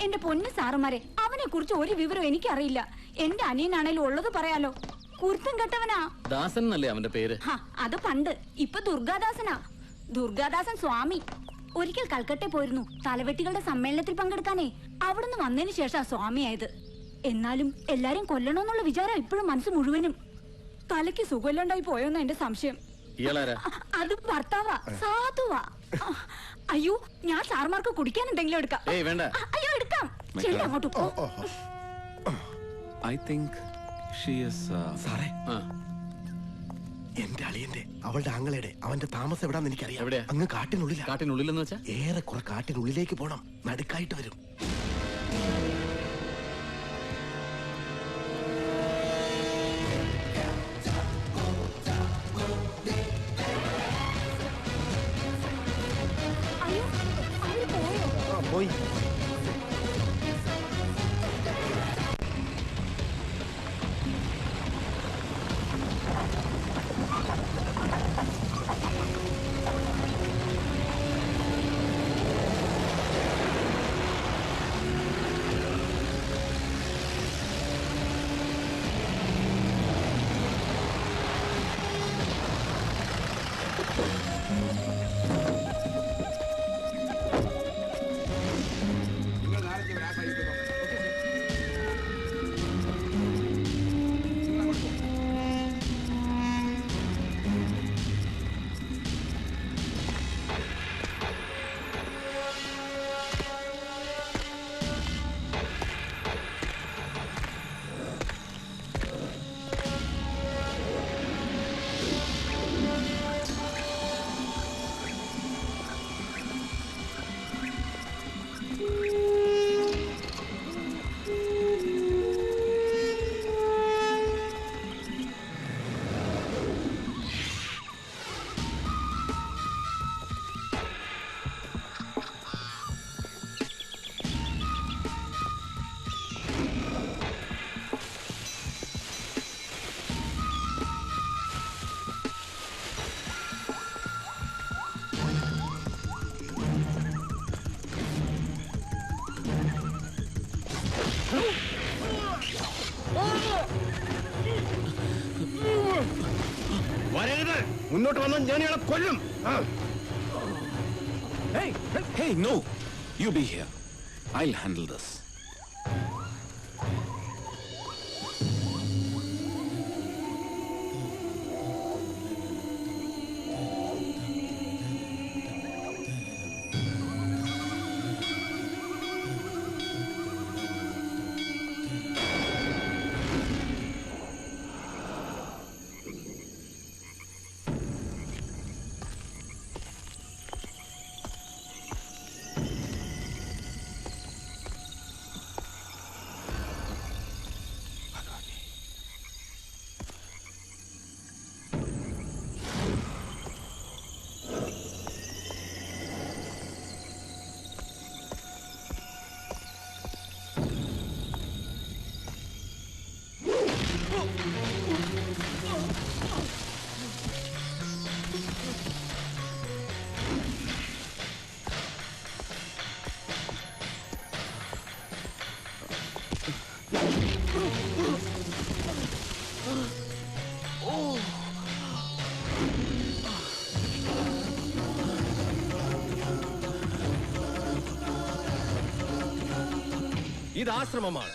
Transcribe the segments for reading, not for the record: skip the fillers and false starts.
എന്റെ പൊന്നു സാറുമാരെ, അവനെ കുറിച്ച് ഒരു വിവരം എനിക്കറിയില്ല. എന്റെ അനിയനാണേലും ഉള്ളത് പറയാലോ. കുരുത്തം കെട്ടവനാ. ദാസൻ എന്നല്ലേ അവന്റെ പേര്? അത് പണ്ട്. ഇപ്പൊ ദുർഗാദാസനാ. ദുർഗാദാസൻ സ്വാമി. ഒരിക്കൽ കൽക്കട്ടെ പോയിരുന്നു തലവെട്ടികളുടെ സമ്മേളനത്തിൽ പങ്കെടുക്കാനേ. അവിടുന്ന് വന്നതിന് ശേഷം സ്വാമിയായത്. എന്നാലും എല്ലാരും കൊല്ലണോന്നുള്ള വിചാരം ഇപ്പോഴും മനസ്സ് മുഴുവനും. തലയ്ക്ക് സുഖമില്ലാണ്ടായി പോയോന്നാ എന്റെ സംശയം. അത് ഭർത്താവാ, സാധുവാ. അയ്യോ, ഞാൻ സാർമാർക്ക് കുടിക്കാൻ എന്തെങ്കിലും എടുക്കാം. അയ്യോ, എടുക്കാം. ചെല്ലി അങ്ങോട്ട് പോ. സാറേ, എന്റെ അളിയന്റെ അവളുടെ ആങ്ങളയുടെ അവന്റെ താമസം എവിടാന്ന് എനിക്കറിയാം. അങ്ങ് കാട്ടിനുള്ളിൽ. കാട്ടിനുള്ളിലെന്ന് വെച്ചാ ഏറെ കുറെ കാട്ടിനുള്ളിലേക്ക് പോണം. നടുക്കായിട്ട് വരും. പോയി. മുന്നോട്ട് വന്നാൽ ഞാൻ ഇയാളെ കൊല്ലും. Hey, no! You be here. I'll handle this. ഇത് ആശ്രമമാണ്.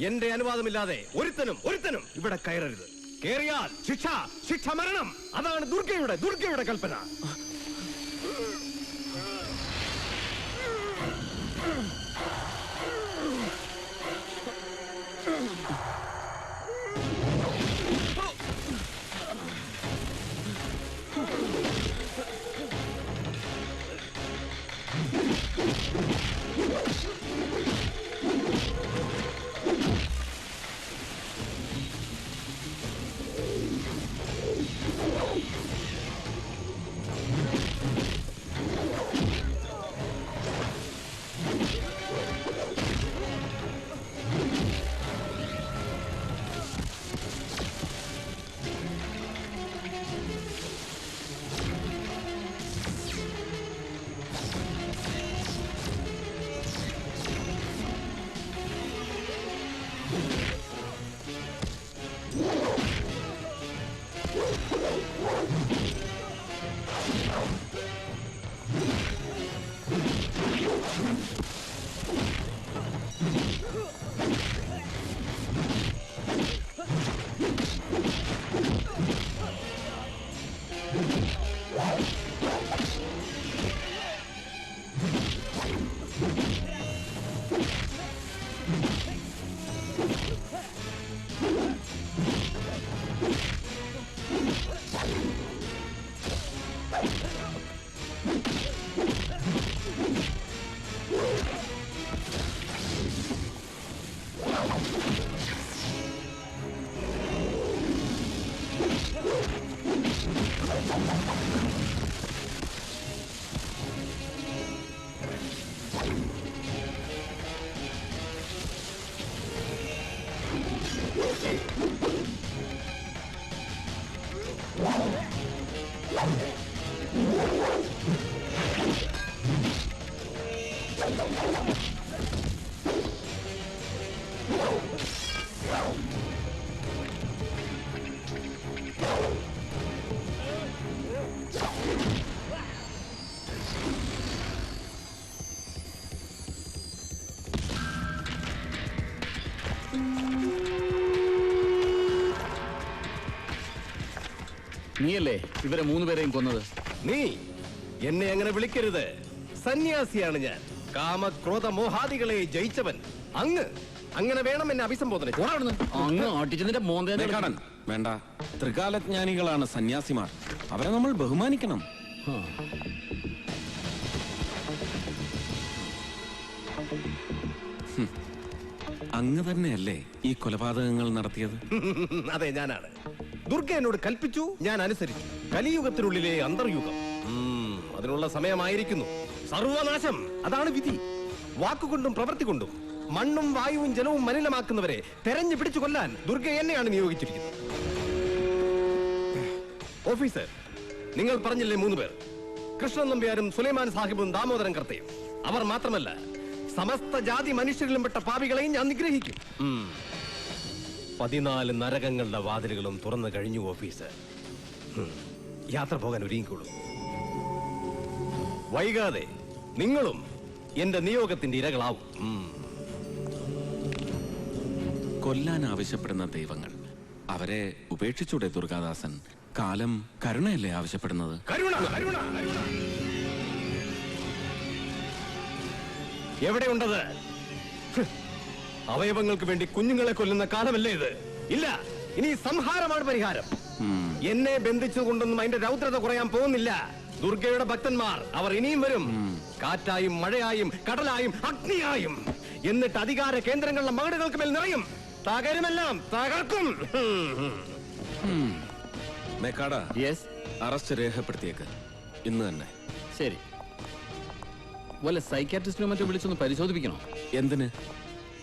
എന്റെ അനുവാദമില്ലാതെ ഒരുത്തനും ഇവിടെ കയറരുത്. കേറിയാൽ ശിക്ഷ മരണം. അതാണ് ദുർഗയുടെ കൽപ്പന. നീയല്ലേ ഇവരെ 3 പേരെയും കൊന്നത്? നീ എന്നെ അങ്ങനെ വിളിക്കരുത്. സന്യാസിയാണ് ഞാൻ. കാമക്രോധ മോഹാദികളെ ജയിച്ചവൻ. അങ്ങനെ വേണം എന്നെ അഭിസംബോധന. അങ്ങ് അടിച്ചതിന്റെ മോന്തേനെ കാണാൻ വേണ്ട. ത്രികാലജ്ഞാനികളാണ് സന്യാസിമാർ. അവരെ നമ്മൾ ബഹുമാനിക്കണം. അങ്ങ് തന്നെയല്ലേ ഈ കൊലപാതകങ്ങൾ നടത്തിയത്? അതെ, ഞാനാണ്. ദുർഗ എന്നോട് കൽപ്പിച്ചു, ഞാൻ അനുസരിച്ചു. കലിയുഗത്തിനുള്ളിലെ അന്തർയുഗം. അതിനുള്ള സമയമായിരിക്കുന്നു. സർവനാശം, അതാണ് വിധി. വാക്കുകൊണ്ടും പ്രവൃത്തി കൊണ്ടും മണ്ണും വായുവും ജലവും മലിനമാക്കുന്നവരെ തെരഞ്ഞു പിടിച്ചു കൊല്ലാൻ ദുർഗ എന്നെയാണ് നിയോഗിച്ചിരിക്കുന്നത്. ഓഫീസർ, നിങ്ങൾ പറഞ്ഞില്ലേ 3 പേർ? കൃഷ്ണൻ നമ്പ്യാരും സുലൈമാൻ സാഹിബും ദാമോദരൻ കർത്തയും. അവർ മാത്രമല്ല, സമസ്ത ജാതി മനുഷ്യരിലും പെട്ട പാപികളെയും ഞാൻ നിഗ്രഹിക്കും. 14 നരകങ്ങളുടെ വാതിലുകളും തുറന്നു കഴിഞ്ഞു ഓഫീസർ. യാത്ര പോകാൻ ഒരുങ്ങിക്കോളൂ. വൈകാതെ നിങ്ങളും എന്റെ നിയോഗത്തിന്റെ ഇരകളാവും. കൊല്ലാൻ ആവശ്യപ്പെടുന്ന ദൈവങ്ങൾ, അവരെ ഉപേക്ഷിച്ചൂടെ ദുർഗാദാസൻ? കാലം കരുണയല്ലേ ആവശ്യപ്പെടുന്നത്? കരുണ, കരുണ, കരുണ. എവിടെയുണ്ടത്? അവയവങ്ങൾക്ക് വേണ്ടി കുഞ്ഞുങ്ങളെ കൊല്ലുന്ന കാലമല്ലേ ഇത്? ഇല്ല, ഇനി സംഹാരമാണ് പരിഹാരം. എന്നെ ബന്ധിച്ചുകൊണ്ടൊന്നും അതിന്റെ രൗദ്രത കുറയാൻ പോകുന്നില്ല. ദുർഗയുടെ ഭക്തന്മാർ, അവർ ഇനിയും വരും. കാറ്റായും മഴയായും കടലായും അഗ്നിയായും. എന്നിട്ട് അധികാര കേന്ദ്രങ്ങളുടെ മകടുകൾക്ക് മേൽ നിറയും. തകരുമെല്ലാം, തകർക്കും. അറസ്റ്റ് രേഖപ്പെടുത്തിയേക്ക് ഇന്ന് തന്നെ. ശരി. വല്ല സൈക്യാട്രിസ്റ്റിനെ മറ്റോ വിളിച്ചൊന്ന് പരിശോധിപ്പിക്കണോ? എന്തിന്?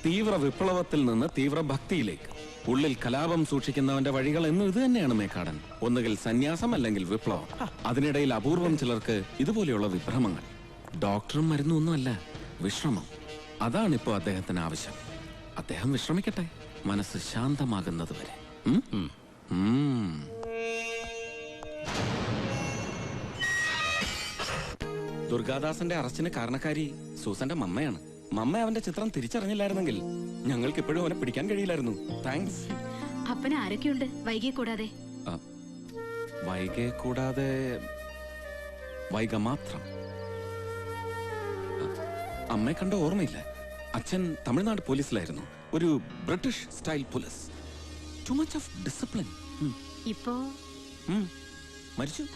തീവ്ര വിപ്ലവത്തിൽ നിന്ന് തീവ്ര ഭക്തിയിലേക്ക്. ഉള്ളിൽ കലാപം സൂക്ഷിക്കുന്നവന്റെ വഴികൾ എന്നും ഇത് തന്നെയാണ് മേക്കാടൻ. ഒന്നുകിൽ സന്യാസം, അല്ലെങ്കിൽ വിപ്ലവം. അതിനിടയിൽ അപൂർവം ചിലർക്ക് ഇതുപോലെയുള്ള വിഭ്രമങ്ങൾ. ഡോക്ടറും മരുന്നൊന്നുമല്ല, വിശ്രമം. അതാണിപ്പോ അദ്ദേഹത്തിന് ആവശ്യം. അദ്ദേഹം വിശ്രമിക്കട്ടെ, മനസ്സ് ശാന്തമാകുന്നത് വരെ. ദുർഗാദാസന്റെ അറസ്റ്റിന് കാരണക്കാരി സൂസന്റെ മമ്മയാണ്. മമ്മ അവന്റെ ചിത്രം തിരിച്ചറിഞ്ഞില്ലായിരുന്നെങ്കിൽ ഞങ്ങൾക്ക് ഇപ്പോഴും അവനെ പിടിക്കാൻ കഴിയില്ലായിരുന്നു. താങ്ക്സ്. അപ്പന് ആരൊക്കെയുണ്ട് വൈകിയെ കൂടാതെ? വൈകിയെ കൂടാതെ വൈക മാത്രം. അമ്മയെ കണ്ട ഓർമ്മയില്ല. അച്ഛൻ തമിഴ്നാട് പോലീസിലായിരുന്നു. ഒരു British style police. Too much of discipline. ഇപ്പോ മരിച്ചു.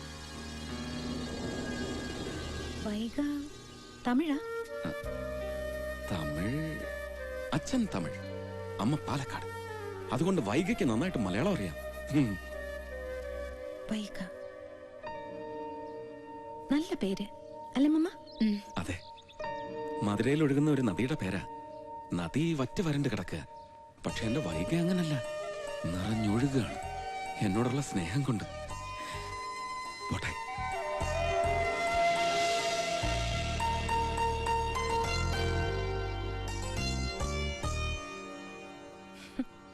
വൈക തമിഴാ? തമിഴ്. അച്ഛൻ തമിഴ്, അമ്മ പാലക്കാട്. അതുകൊണ്ട് വൈകയ്ക്ക് നന്നായിട്ട് മലയാളം അറിയാം. വൈക നല്ല പേര് അല്ലേ മമ്മ? അതെ, മധുരയിൽ ഒഴുകുന്ന ഒരു നദിയുടെ പേരാ. നദി വറ്റ് വരണ്ട് കിടക്കുക. പക്ഷെ എന്റെ വൈക അങ്ങനല്ല, നിറഞ്ഞൊഴുകുകയാണ് എന്നോടുള്ള സ്നേഹം കൊണ്ട്. പോട്ടെ.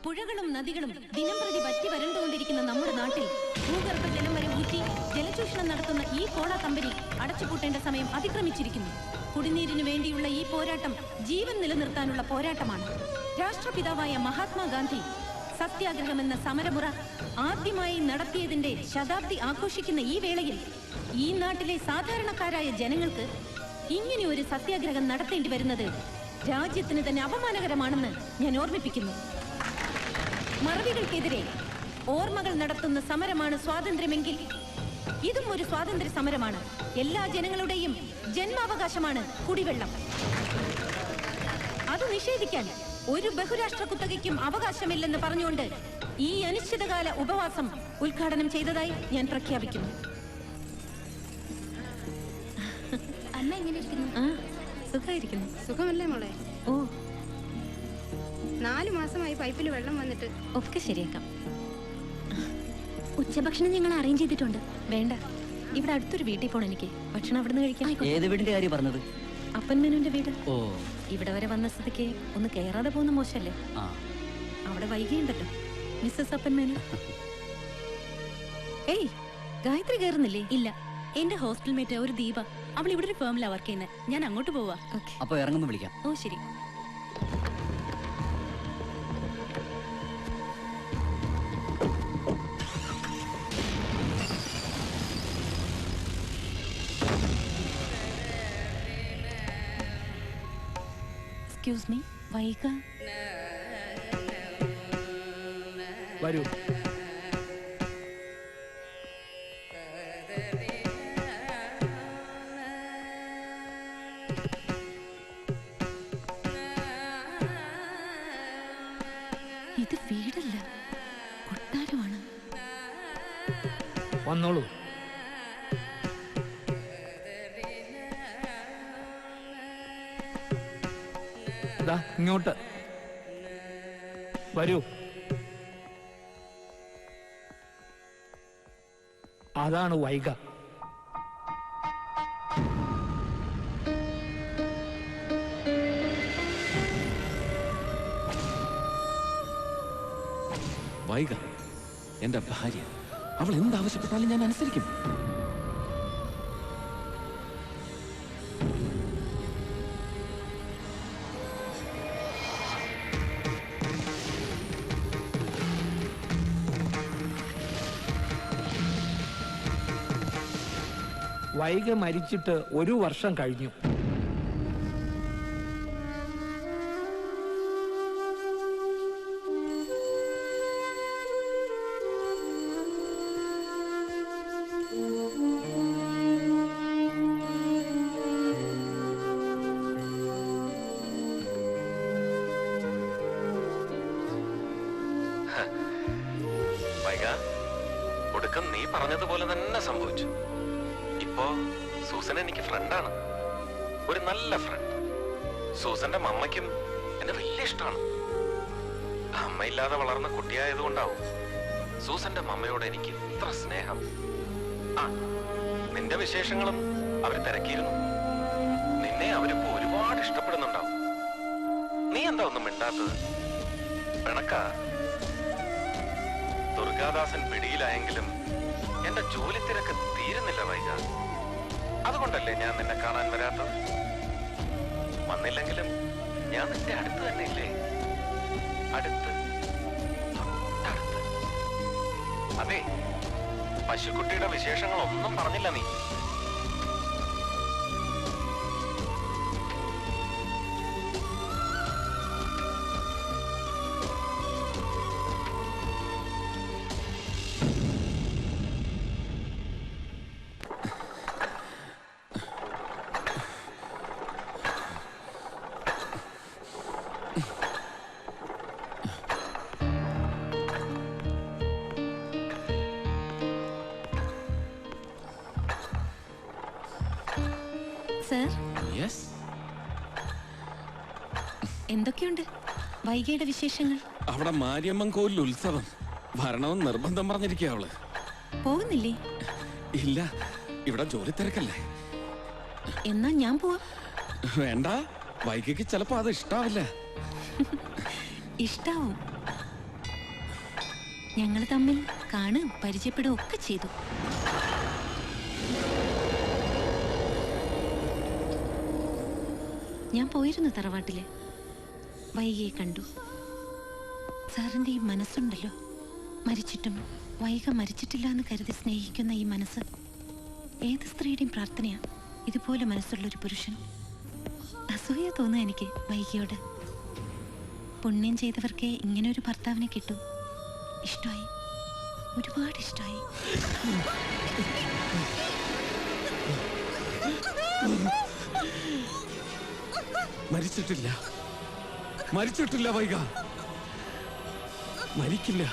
പുഴകളും നദികളും ദിനംപ്രതി വറ്റി വരണ്ടുകൊണ്ടിരിക്കുന്ന നമ്മുടെ നാട്ടിൽ ഭൂഗർഭ ജലം വരെ ഊറ്റി ജലചൂഷണം നടത്തുന്ന ഈ കോള കമ്പനി അടച്ചുപൂട്ടേണ്ട സമയം അതിക്രമിച്ചിരിക്കുന്നു. കുടിനീരിനു വേണ്ടിയുള്ള ഈ പോരാട്ടം ജീവൻ നിലനിർത്താനുള്ള പോരാട്ടമാണ്. രാഷ്ട്രപിതാവായ മഹാത്മാഗാന്ധി സത്യാഗ്രഹം എന്ന സമരമുറ ആദ്യമായി നടത്തിയതിന്റെ ശതാബ്ദി ആഘോഷിക്കുന്ന ഈ വേളയിൽ ഈ നാട്ടിലെ സാധാരണക്കാരായ ജനങ്ങൾക്ക് ഇങ്ങനെ ഒരു സത്യാഗ്രഹം നടത്തേണ്ടി വരുന്നത് രാജ്യത്തിന് തന്നെ അപമാനകരമാണെന്ന് ഞാൻ ഓർമ്മിപ്പിക്കുന്നു. മറവികൾക്കെതിരെ ഓർമ്മകൾ നടത്തുന്ന സമരമാണ് സ്വാതന്ത്ര്യമെങ്കിൽ ഇതും ഒരു സ്വാതന്ത്ര്യ സമരമാണ്. എല്ലാ ജനങ്ങളുടെയും ജന്മാവകാശമാണ് കുടിവെള്ളം. അത് നിഷേധിക്കാൻ ഒരു ബഹുരാഷ്ട്ര കുത്തകയ്ക്കും അവകാശമില്ലെന്ന് പറഞ്ഞുകൊണ്ട് ഈ അനിശ്ചിതകാല ഉപവാസം ഉദ്ഘാടനം ചെയ്തതായി ഞാൻ പ്രഖ്യാപിക്കുന്നു. അമ്മ എങ്ങനെ ഇരിക്കുന്നു? സുഖമായിരിക്കുന്നു. സുഖമല്ലേ മോളെ? ഓ, 4 മാസമായി പൈപ്പിൽ വെള്ളം വന്നിട്ട്. ഒക്കെ ശരിയാക്കാം. ഉച്ചഭക്ഷണം ഞങ്ങൾ അറേഞ്ച് ചെയ്തിട്ടുണ്ട്. വേണ്ട, ഇവിടെ അടുത്തൊരു വീട്ടിൽ പോണം. എനിക്ക് ഭക്ഷണം അവിടെ നിന്ന് കഴിക്കാം. ഏത് വീടിന്റെ കാര്യം പറഞ്ഞത്? അപ്പൻ മേനോന്റെ വീട്. ഓ, ഇവിടെ വരെ വന്ന സ്ഥിതിക്ക് ഒന്ന് കയറാതെ പോകുന്ന മോശല്ലേ? ആ, അവിടെ വൈകിയുണ്ടല്ലോ മിസ്സസ് അപ്പൻ മേനോൻ. ഏയ്, ഗായത്രി കയറുന്നില്ലേ? ഇല്ല, എന്റെ ഹോസ്റ്റൽ മേറ്റ് ഒരു ദീപ, അവൾ ഇവിടെ ഒരു ഫേമിലാണ് വർക്ക് ചെയ്യുന്നത്. ഞാൻ അങ്ങോട്ട് പോവാ. അപ്പൊ ഇറങ്ങുമ്പോ വിളിക്കാം. ഓ ശരി. എക്സ്ക്യൂസ് മീ, വൈക വരൂ. ഇത് വീടല്ല, കൊട്ടാരമാണ്. വന്നോളൂ. ഇങ്ങോട്ട് വരൂ. അതാണ് വൈക. വൈക എന്റെ ഭാര്യ. അവൾ എന്താവശ്യപ്പെട്ടാലും ഞാൻ അനുസരിക്കും. വൈക മരിച്ചിട്ട് 1 വർഷം കഴിഞ്ഞു. വൈക, ഒടുക്കം നീ പറഞ്ഞതുപോലെ തന്നെ സംഭവിച്ചു. ഇപ്പോ സൂസൻ എനിക്ക് ഫ്രണ്ടാണ്, ഒരു നല്ല ഫ്രണ്ട്. സൂസന്റെ മമ്മയ്ക്കും എന്നെ വലിയ ഇഷ്ടമാണ്. അമ്മയില്ലാതെ വളർന്ന കുട്ടിയായതുകൊണ്ടാവും സൂസന്റെ മമ്മയോട് എനിക്ക് ഇത്ര സ്നേഹം. ആ, നിന്റെ വിശേഷങ്ങളും അവര് തിരക്കിയിരുന്നു. നിന്നെ അവരിപ്പോ ഒരുപാട് ഇഷ്ടപ്പെടുന്നുണ്ടാവും. നീ എന്താ ഒന്നും മിണ്ടാത്തത്? പിണക്ക? ദുർഗാദാസൻ പിടിയിലായെങ്കിലും എന്റെ ജോലി തിരക്ക് തീരുന്നില്ല വൈക. അതുകൊണ്ടല്ലേ ഞാൻ നിന്നെ കാണാൻ വരാത്തത്. വന്നില്ലെങ്കിലും ഞാൻ നിന്റെ അടുത്ത് തന്നെ ഇല്ലേ? അടുത്ത്, തൊട്ടടുത്ത്. അതെ, പശുക്കുട്ടിയുടെ വിശേഷങ്ങളൊന്നും പറഞ്ഞില്ല നീ. സർ, യെസ്, എന്തൊക്കെയുണ്ട് വൈകയുടെ വിശേഷങ്ങൾ? അവിടെ മാരിയമ്മൻ കോവിൽ ഉത്സവം. വരണമെന്ന് നിർബന്ധം പറഞ്ഞിരിക്കുക അവള്. പോകുന്നില്ലേ? ഇല്ല, ഇവിടെ ജോലി തിരക്കല്ലേ. എന്നാ ഞാൻ പോവാം. വേണ്ട, വൈകിക്ക് ചിലപ്പോ അത് ഇഷ്ടാവില്ല. ഇഷ്ടാവും. ഞങ്ങൾ തമ്മിൽ കാണും പരിചയപ്പെടുകയും ഒക്കെ ചെയ്തു. ഞാൻ പോയിരുന്നു തറവാട്ടില്. വൈകിയെ കണ്ടു. സാറിന്റെ ഈ മനസ്സുണ്ടല്ലോ, മരിച്ചിട്ടും വൈക മരിച്ചിട്ടില്ല എന്ന് കരുതി സ്നേഹിക്കുന്ന ഈ മനസ്സ് ഏത് സ്ത്രീയുടെയും പ്രാർത്ഥനയാ. ഇതുപോലെ മനസ്സുള്ളൊരു പുരുഷൻ. അസൂയ തോന്നുക എനിക്ക് വൈകിയോട്. പുണ്യം ചെയ്തവർക്കേ ഇങ്ങനെ ഒരു ഭർത്താവിനെ കിട്ടൂ. ഇഷ്ടമായി, ഒരുപാട് ഇഷ്ടമായി. മരിച്ചിട്ടില്ല, മരിച്ചിട്ടില്ല വൈക, മരിക്കില്ല.